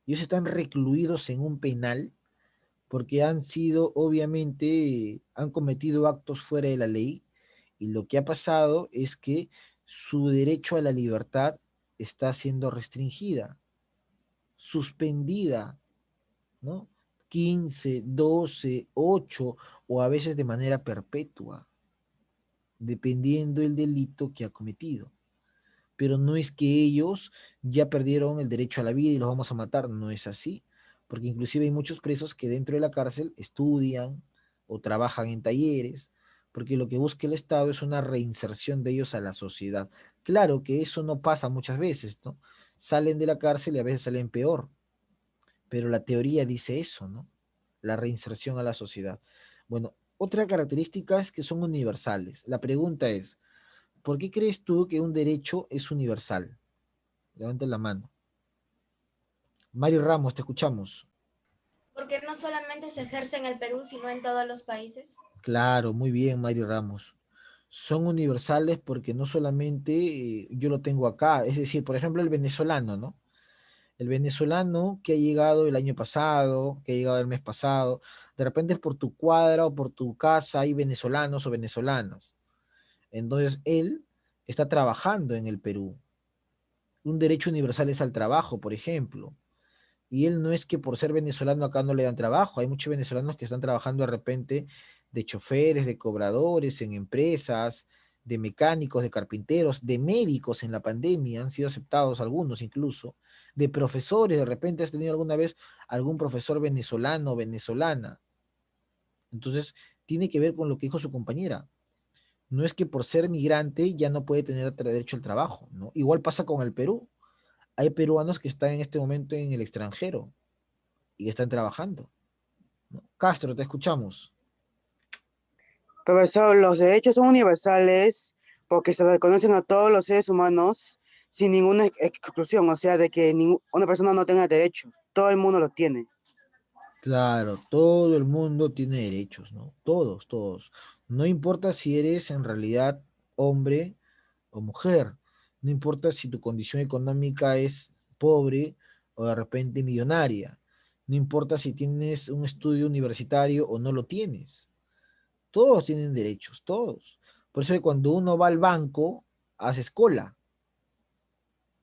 Ellos están recluidos en un penal porque han sido, obviamente, han cometido actos fuera de la ley y lo que ha pasado es que su derecho a la libertad está siendo restringida, suspendida, ¿no? 15, 12, 8 o a veces de manera perpetua, dependiendo del delito que ha cometido. Pero no es que ellos ya perdieron el derecho a la vida y los vamos a matar, no es así, porque inclusive hay muchos presos que dentro de la cárcel estudian o trabajan en talleres, porque lo que busca el Estado es una reinserción de ellos a la sociedad. Claro que eso no pasa muchas veces, ¿no? Salen de la cárcel y a veces salen peor, pero la teoría dice eso, ¿no? La reinserción a la sociedad. Bueno, otra característica es que son universales. La pregunta es, ¿por qué crees tú que un derecho es universal? Levanta la mano. Mario Ramos, te escuchamos. Porque no solamente se ejerce en el Perú, sino en todos los países. Claro, muy bien, Mario Ramos. Son universales porque no solamente yo lo tengo acá, es decir, por ejemplo, el venezolano, ¿no? El venezolano que ha llegado el año pasado, que ha llegado el mes pasado, de repente por tu cuadra o por tu casa hay venezolanos o venezolanas. Entonces, él está trabajando en el Perú. Un derecho universal es al trabajo, por ejemplo. Y él no es que por ser venezolano acá no le dan trabajo. Hay muchos venezolanos que están trabajando de repente de choferes, de cobradores, en empresas, de mecánicos, de carpinteros, de médicos en la pandemia, han sido aceptados algunos incluso, de profesores, de repente has tenido alguna vez algún profesor venezolano o venezolana. Entonces, tiene que ver con lo que dijo su compañera. No es que por ser migrante ya no puede tener derecho al trabajo, ¿no? Igual pasa con el Perú. Hay peruanos que están en este momento en el extranjero y están trabajando, ¿no? Castro, te escuchamos. Profesor, los derechos son universales porque se reconocen a todos los seres humanos sin ninguna exclusión, o sea, de que una persona no tenga derechos, todo el mundo lo tiene. Claro, todo el mundo tiene derechos, ¿no? Todos, todos. No importa si eres en realidad hombre o mujer. No importa si tu condición económica es pobre o de repente millonaria. No importa si tienes un estudio universitario o no lo tienes. Todos tienen derechos, todos. Por eso que cuando uno va al banco, haces cola.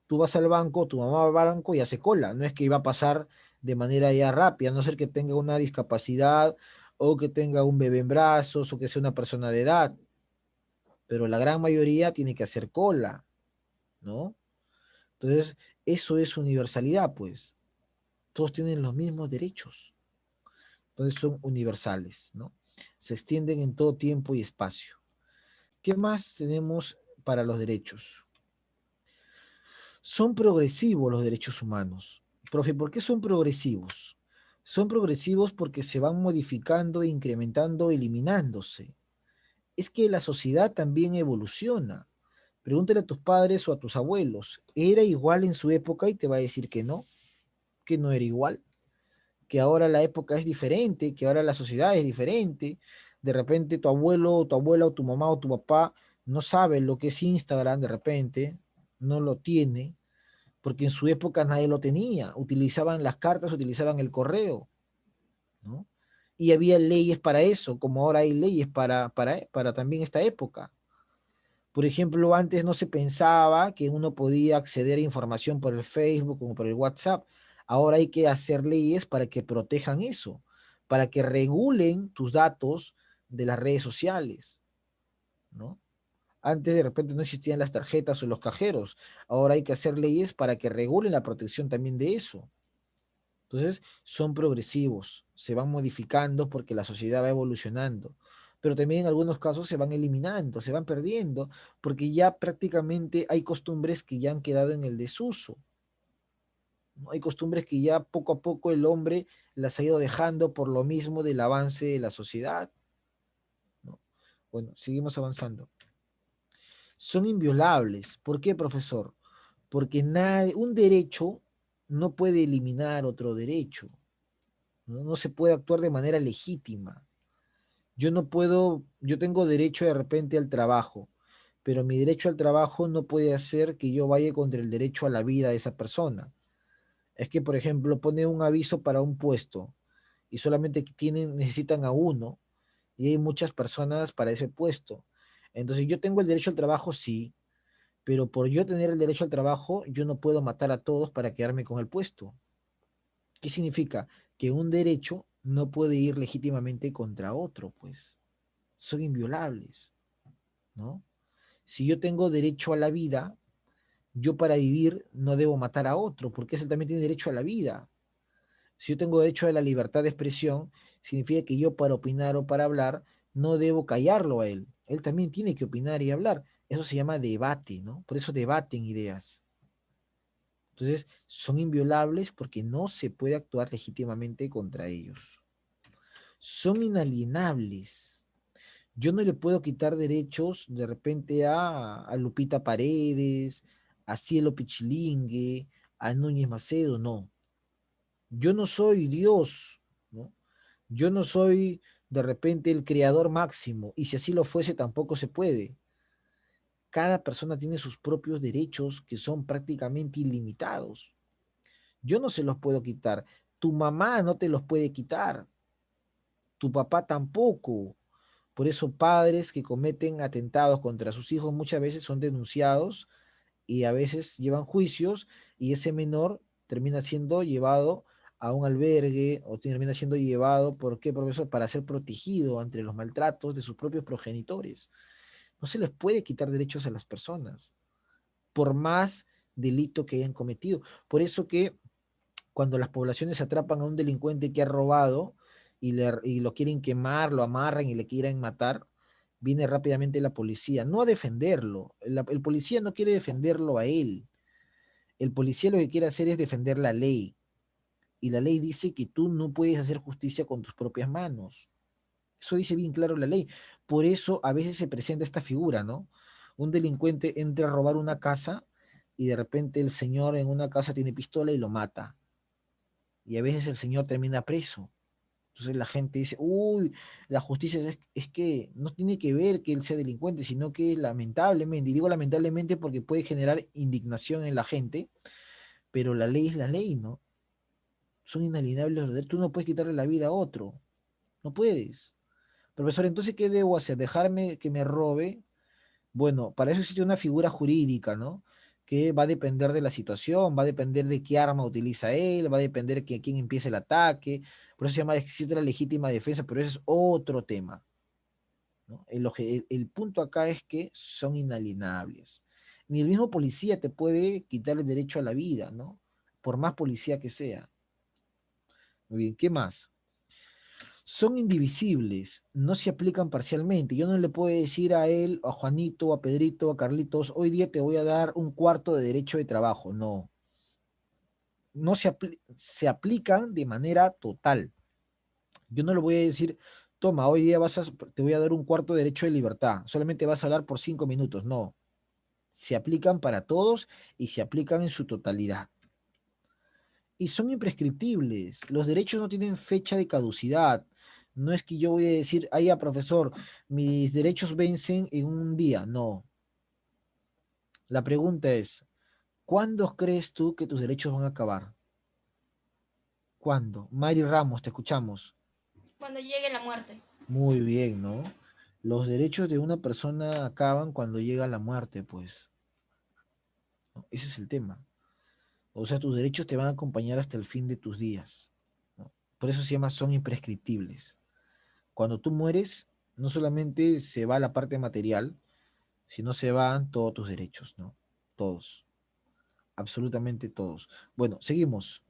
Tú vas al banco, tu mamá va al banco y hace cola. No es que iba a pasar de manera ya rápida, a no ser que tenga una discapacidad o que tenga un bebé en brazos o que sea una persona de edad. Pero la gran mayoría tiene que hacer cola, ¿no? Entonces, eso es universalidad, pues. Todos tienen los mismos derechos. Entonces son universales, ¿no? Se extienden en todo tiempo y espacio. ¿Qué más tenemos para los derechos? Son progresivos los derechos humanos. Profe, ¿por qué son progresivos? Son progresivos porque se van modificando, incrementando, eliminándose. Es que la sociedad también evoluciona. Pregúntale a tus padres o a tus abuelos, ¿era igual en su época? Y te va a decir que no era igual, que ahora la época es diferente, que ahora la sociedad es diferente. De repente tu abuelo o tu abuela o tu mamá o tu papá no sabe lo que es Instagram, de repente no lo tiene, porque en su época nadie lo tenía. Utilizaban las cartas, utilizaban el correo, ¿no? Y había leyes para eso, como ahora hay leyes para también esta época. Por ejemplo, antes no se pensaba que uno podía acceder a información por el Facebook o por el WhatsApp. Ahora hay que hacer leyes para que protejan eso, para que regulen tus datos de las redes sociales, ¿no? Antes de repente no existían las tarjetas o los cajeros. Ahora hay que hacer leyes para que regulen la protección también de eso. Entonces, son progresivos, se van modificando porque la sociedad va evolucionando, pero también en algunos casos se van eliminando, se van perdiendo, porque ya prácticamente hay costumbres que ya han quedado en el desuso, ¿no? Hay costumbres que ya poco a poco el hombre las ha ido dejando por lo mismo del avance de la sociedad, ¿no? Bueno, seguimos avanzando. Son inviolables. ¿Por qué, profesor? Porque un derecho no puede eliminar otro derecho. ¿No? No se puede actuar de manera legítima. Yo no puedo, yo tengo derecho de repente al trabajo, pero mi derecho al trabajo no puede hacer que yo vaya contra el derecho a la vida de esa persona. Es que, por ejemplo, pone un aviso para un puesto y solamente necesitan a uno y hay muchas personas para ese puesto. Entonces, yo tengo el derecho al trabajo, sí, pero por yo tener el derecho al trabajo, yo no puedo matar a todos para quedarme con el puesto. ¿Qué significa? Que un derecho no puede ir legítimamente contra otro, pues. Son inviolables, ¿no? Si yo tengo derecho a la vida, yo para vivir no debo matar a otro, porque ese también tiene derecho a la vida. Si yo tengo derecho a la libertad de expresión, significa que yo para opinar o para hablar no debo callarlo a él. Él también tiene que opinar y hablar. Eso se llama debate, ¿no? Por eso debaten ideas. Entonces, son inviolables porque no se puede actuar legítimamente contra ellos. Son inalienables. Yo no le puedo quitar derechos de repente a Lupita Paredes, a Cielo Pichilingue, a Núñez Macedo, no. Yo no soy Dios, ¿no? Yo no soy de repente el creador máximo, y si así lo fuese tampoco se puede. Cada persona tiene sus propios derechos que son prácticamente ilimitados. Yo no se los puedo quitar. Tu mamá no te los puede quitar. Tu papá tampoco. Por eso padres que cometen atentados contra sus hijos muchas veces son denunciados y a veces llevan juicios y ese menor termina siendo llevado a un albergue o termina siendo llevado, ¿por qué, profesor? Para ser protegido ante los maltratos de sus propios progenitores. No se les puede quitar derechos a las personas, por más delito que hayan cometido. Por eso que cuando las poblaciones atrapan a un delincuente que ha robado y lo quieren quemar, lo amarran y le quieren matar, viene rápidamente la policía, no a defenderlo. El policía no quiere defenderlo a él. El policía lo que quiere hacer es defender la ley. Y la ley dice que tú no puedes hacer justicia con tus propias manos. Eso dice bien claro la ley. Por eso a veces se presenta esta figura, ¿no? Un delincuente entra a robar una casa y de repente el señor en una casa tiene pistola y lo mata. Y a veces el señor termina preso. Entonces la gente dice, uy, la justicia es que no tiene que ver que él sea delincuente, sino que lamentablemente, y digo lamentablemente porque puede generar indignación en la gente, pero la ley es la ley, ¿no? Son inalienables los derechos. Tú no puedes quitarle la vida a otro, no puedes. Profesor, entonces, ¿qué debo hacer? ¿Dejarme que me robe? Bueno, para eso existe una figura jurídica, ¿no? Que va a depender de la situación, va a depender de qué arma utiliza él, va a depender de quién empiece el ataque. Por eso se llama, existe la legítima defensa, pero ese es otro tema, ¿no? El punto acá es que son inalienables. Ni el mismo policía te puede quitar el derecho a la vida, ¿no? Por más policía que sea. Muy bien, ¿qué más? Son indivisibles, no se aplican parcialmente. Yo no le puedo decir a él, a Juanito, a Pedrito, a Carlitos, hoy día te voy a dar un cuarto de derecho de trabajo. No, no se aplican de manera total. Yo no le voy a decir, toma, hoy día te voy a dar un cuarto de derecho de libertad, solamente vas a hablar por 5 minutos. No, se aplican para todos y se aplican en su totalidad. Y son imprescriptibles. Los derechos no tienen fecha de caducidad. No es que yo voy a decir, ah, ya, profesor, mis derechos vencen en un día. No. La pregunta es, ¿cuándo crees tú que tus derechos van a acabar? ¿Cuándo? Mari Ramos, te escuchamos. Cuando llegue la muerte. Muy bien, ¿no? Los derechos de una persona acaban cuando llega la muerte, pues. ¿No? Ese es el tema. O sea, tus derechos te van a acompañar hasta el fin de tus días, ¿no? Por eso se llama son imprescriptibles. Cuando tú mueres, no solamente se va la parte material, sino se van todos tus derechos, ¿no? Todos, absolutamente todos. Bueno, seguimos.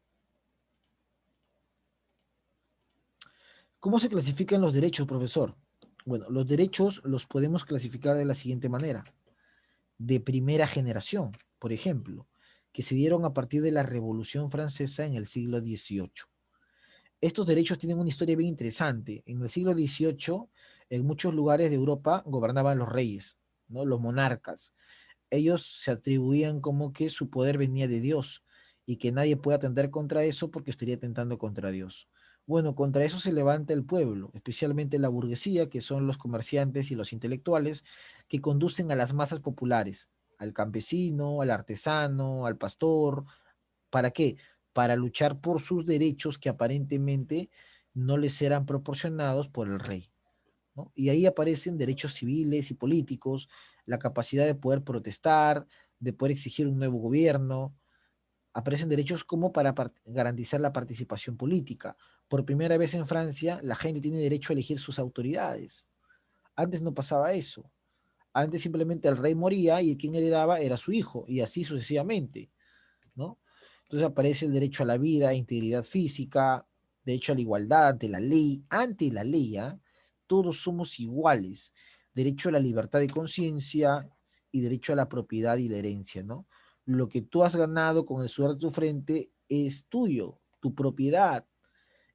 ¿Cómo se clasifican los derechos, profesor? Bueno, los derechos los podemos clasificar de la siguiente manera. De primera generación, por ejemplo, que se dieron a partir de la Revolución Francesa en el siglo XVIII. Estos derechos tienen una historia bien interesante. En el siglo XVIII, en muchos lugares de Europa gobernaban los reyes, ¿no? Los monarcas. Ellos se atribuían como que su poder venía de Dios y que nadie puede atentar contra eso porque estaría atentando contra Dios. Bueno, contra eso se levanta el pueblo, especialmente la burguesía, que son los comerciantes y los intelectuales, que conducen a las masas populares, al campesino, al artesano, al pastor. ¿Para qué? Para luchar por sus derechos que aparentemente no les eran proporcionados por el rey, ¿no? Y ahí aparecen derechos civiles y políticos, la capacidad de poder protestar, de poder exigir un nuevo gobierno. Aparecen derechos como para garantizar la participación política. Por primera vez en Francia, la gente tiene derecho a elegir sus autoridades. Antes no pasaba eso. Antes simplemente el rey moría y quien heredaba era su hijo, y así sucesivamente, ¿no? Entonces aparece el derecho a la vida, integridad física, derecho a la igualdad ante la ley, ¿ah? Todos somos iguales, derecho a la libertad de conciencia y derecho a la propiedad y la herencia, ¿no? Lo que tú has ganado con el sudor de tu frente es tuyo, tu propiedad,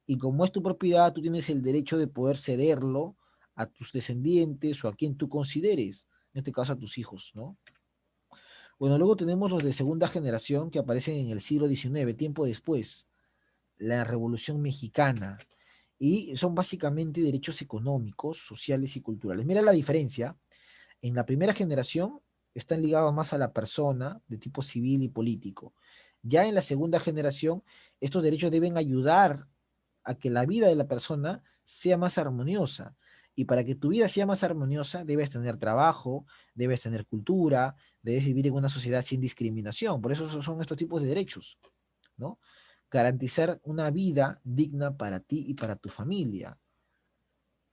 y como es tu propiedad, tú tienes el derecho de poder cederlo a tus descendientes o a quien tú consideres, en este caso a tus hijos, ¿no? Bueno, luego tenemos los de segunda generación que aparecen en el siglo XIX, tiempo después, la Revolución Mexicana, y son básicamente derechos económicos, sociales y culturales. Mira la diferencia. En la primera generación están ligados más a la persona de tipo civil y político. Ya en la segunda generación, estos derechos deben ayudar a que la vida de la persona sea más armoniosa. Y para que tu vida sea más armoniosa, debes tener trabajo, debes tener cultura, debes vivir en una sociedad sin discriminación. Por eso son estos tipos de derechos, ¿no? Garantizar una vida digna para ti y para tu familia.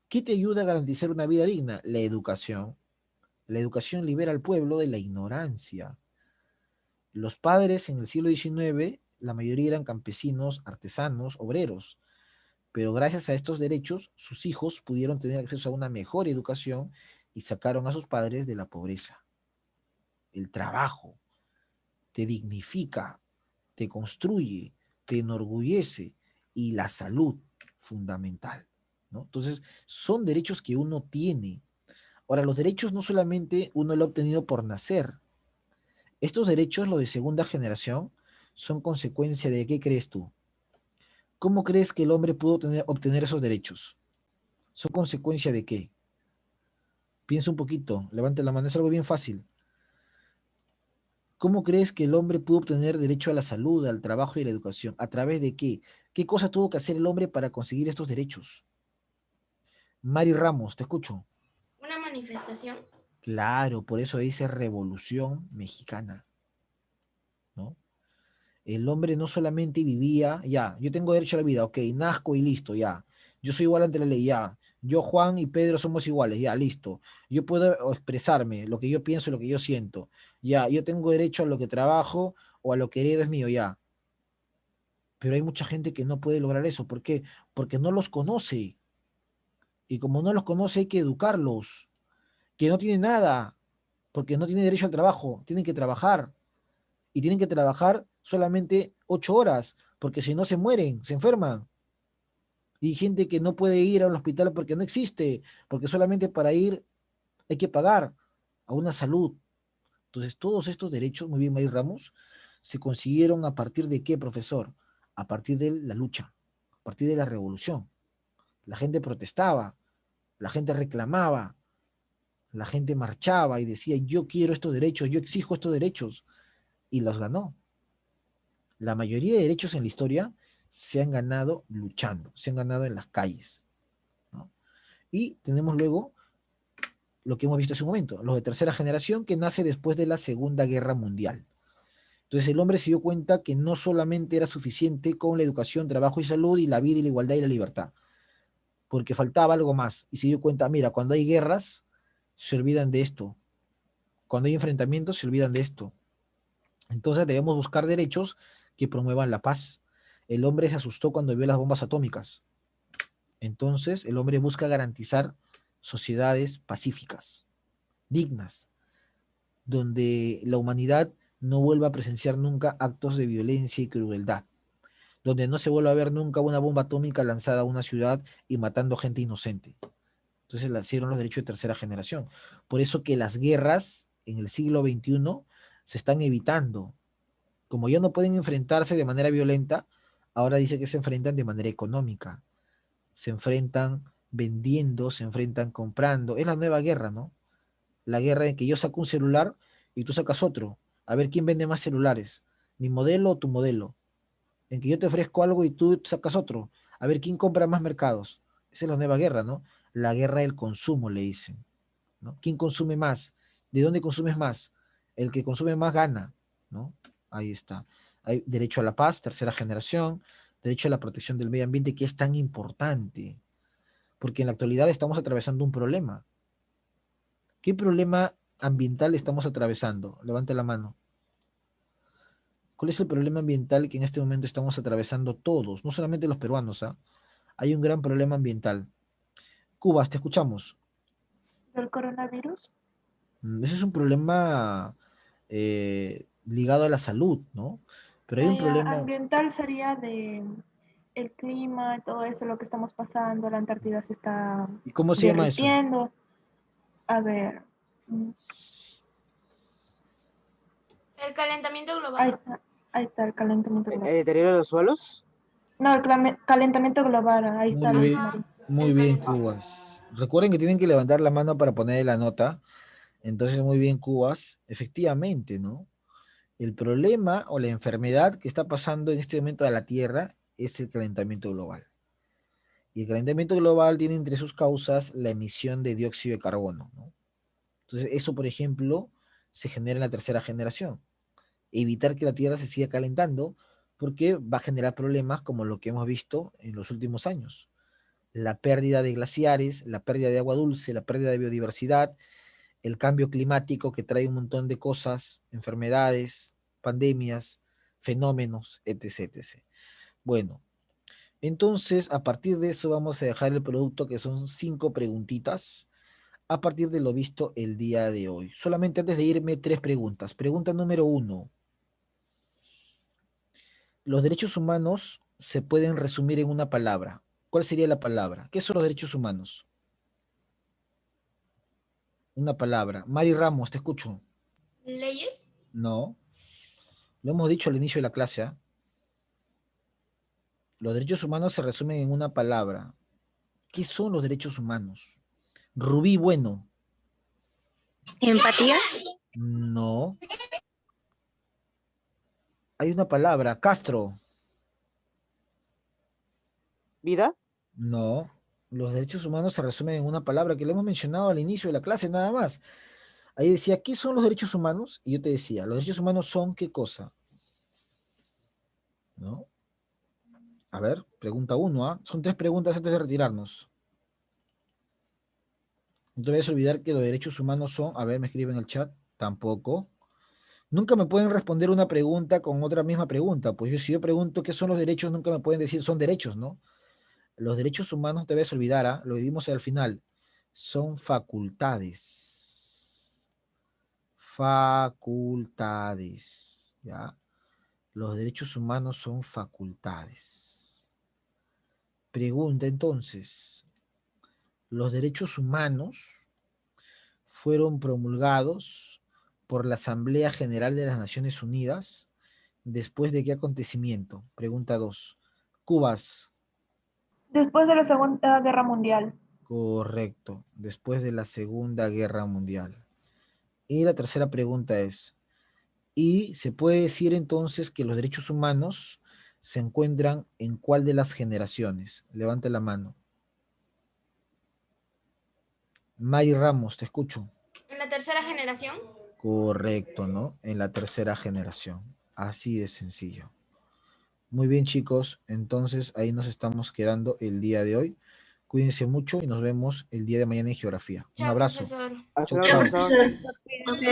¿Qué te ayuda a garantizar una vida digna? La educación. La educación libera al pueblo de la ignorancia. Los padres en el siglo XIX, la mayoría eran campesinos, artesanos, obreros, pero gracias a estos derechos, sus hijos pudieron tener acceso a una mejor educación y sacaron a sus padres de la pobreza. El trabajo te dignifica, te construye, te enorgullece, y la salud, fundamental, ¿no? Entonces, son derechos que uno tiene. Ahora, los derechos no solamente uno lo ha obtenido por nacer. Estos derechos, los de segunda generación, son consecuencia de, ¿qué crees tú? ¿Cómo crees que el hombre pudo obtener esos derechos? ¿Son consecuencia de qué? Piensa un poquito, levante la mano, es algo bien fácil. ¿Cómo crees que el hombre pudo obtener derecho a la salud, al trabajo y a la educación? ¿A través de qué? ¿Qué cosa tuvo que hacer el hombre para conseguir estos derechos? Mari Ramos, te escucho. Una manifestación. Claro, por eso dice Revolución Mexicana, ¿no? El hombre no solamente vivía, ya, yo tengo derecho a la vida, ok, nazco y listo, ya. Yo soy igual ante la ley, ya. Yo, Juan y Pedro somos iguales, ya, listo. Yo puedo expresarme lo que yo pienso, lo que yo siento, ya. Yo tengo derecho a lo que trabajo o a lo que heredo es mío, ya. Pero hay mucha gente que no puede lograr eso. ¿Por qué? Porque no los conoce. Y como no los conoce, hay que educarlos. Que no tienen nada, porque no tienen derecho al trabajo, tienen que trabajar. Y tienen que trabajar solamente 8 horas, porque si no se mueren, se enferman. Y gente que no puede ir a un hospital porque no existe, porque solamente para ir hay que pagar a una salud. Entonces, todos estos derechos, muy bien, May Ramos, se consiguieron a partir de qué, profesor? A partir de la lucha, a partir de la revolución. La gente protestaba, la gente reclamaba, la gente marchaba y decía, yo quiero estos derechos, yo exijo estos derechos, y los ganó. La mayoría de derechos en la historia se han ganado luchando, se han ganado en las calles, ¿no? Y tenemos luego lo que hemos visto hace un momento, los de tercera generación que nace después de la Segunda Guerra Mundial. Entonces el hombre se dio cuenta que no solamente era suficiente con la educación, trabajo y salud y la vida y la igualdad y la libertad, porque faltaba algo más. Y se dio cuenta, mira, cuando hay guerras, se olvidan de esto. Cuando hay enfrentamientos, se olvidan de esto. Entonces debemos buscar derechos que promuevan la paz. El hombre se asustó cuando vio las bombas atómicas. Entonces el hombre busca garantizar sociedades pacíficas, dignas, donde la humanidad no vuelva a presenciar nunca actos de violencia y crueldad, donde no se vuelva a ver nunca una bomba atómica lanzada a una ciudad y matando gente inocente. Entonces nacieron los derechos de tercera generación. Por eso que las guerras en el siglo XXI se están evitando. Como ya no pueden enfrentarse de manera violenta, ahora dice que se enfrentan de manera económica. Se enfrentan vendiendo, se enfrentan comprando. Es la nueva guerra, ¿no? La guerra en que yo saco un celular y tú sacas otro. A ver quién vende más celulares, mi modelo o tu modelo. En que yo te ofrezco algo y tú sacas otro. A ver quién compra más mercados. Esa es la nueva guerra, ¿no? La guerra del consumo, le dicen, ¿no? ¿Quién consume más? ¿De dónde consumes más? El que consume más gana, ¿no? Ahí está. Hay derecho a la paz, tercera generación, derecho a la protección del medio ambiente, que es tan importante, porque en la actualidad estamos atravesando un problema. ¿Qué problema ambiental estamos atravesando? Levante la mano. ¿Cuál es el problema ambiental que en este momento estamos atravesando todos? No solamente los peruanos, ¿ah? Hay un gran problema ambiental. Cubas, te escuchamos. ¿Del coronavirus? Ese es un problema ligado a la salud, ¿no? Pero hay un problema. Ambiental sería de el clima, todo eso, lo que estamos pasando, la Antártida se está ¿Y cómo se llama eso? derritiendo. A ver. El calentamiento Ahí global. está, ahí está el calentamiento ¿El global. deterioro de los suelos? No, el calentamiento global, ahí está. Muy bien, Ajá, muy el bien, calentamiento. Cubas. Recuerden que tienen que levantar la mano para poner la nota. Entonces, muy bien, Cubas. Efectivamente, ¿no? El problema o la enfermedad que está pasando en este momento a la Tierra es el calentamiento global. Y el calentamiento global tiene entre sus causas la emisión de dióxido de carbono, ¿no? Entonces, eso, por ejemplo, se genera en la tercera generación. Evitar que la Tierra se siga calentando porque va a generar problemas como lo que hemos visto en los últimos años. La pérdida de glaciares, la pérdida de agua dulce, la pérdida de biodiversidad, el cambio climático que trae un montón de cosas, enfermedades, pandemias, fenómenos, etc, etc. Bueno, entonces a partir de eso vamos a dejar el producto que son 5 preguntitas a partir de lo visto el día de hoy. Solamente antes de irme, 3 preguntas. Pregunta número 1. Los derechos humanos se pueden resumir en una palabra. ¿Cuál sería la palabra? ¿Qué son los derechos humanos? Una palabra. Mari Ramos, te escucho. Leyes. No. Lo hemos dicho al inicio de la clase, ¿ah? Los derechos humanos se resumen en una palabra. ¿Qué son los derechos humanos? Rubí Bueno. ¿Empatía? No. Hay una palabra. Castro. ¿Vida? No. Los derechos humanos se resumen en una palabra que le hemos mencionado al inicio de la clase nada más. Ahí decía, ¿qué son los derechos humanos? Y yo te decía, los derechos humanos son ¿qué cosa? ¿No? A ver, pregunta 1, ¿ah? Son 3 preguntas antes de retirarnos. No te vayas a olvidar que los derechos humanos son, a ver, me escriben en el chat, tampoco. Nunca me pueden responder una pregunta con otra misma pregunta, pues si yo pregunto qué son los derechos, nunca me pueden decir son derechos, ¿no? Los derechos humanos, no te vayas a olvidar, ¿ah? Lo vimos al final, son facultades. Facultades, ¿ya? Los derechos humanos son facultades. Pregunta entonces, ¿los derechos humanos fueron promulgados por la Asamblea General de las Naciones Unidas después de qué acontecimiento? Pregunta 2. Cubas. Después de la Segunda Guerra Mundial. Correcto, después de la Segunda Guerra Mundial. Y la tercera pregunta es, ¿y se puede decir entonces que los derechos humanos se encuentran en cuál de las generaciones? Levante la mano. Mari Ramos, te escucho. ¿En la tercera generación? Correcto, ¿no? En la tercera generación. Así de sencillo. Muy bien, chicos. Entonces, ahí nos estamos quedando el día de hoy. Cuídense mucho y nos vemos el día de mañana en geografía. Un Chao, abrazo. profesor. Hasta Chau, luego, chau. profesor. Ok.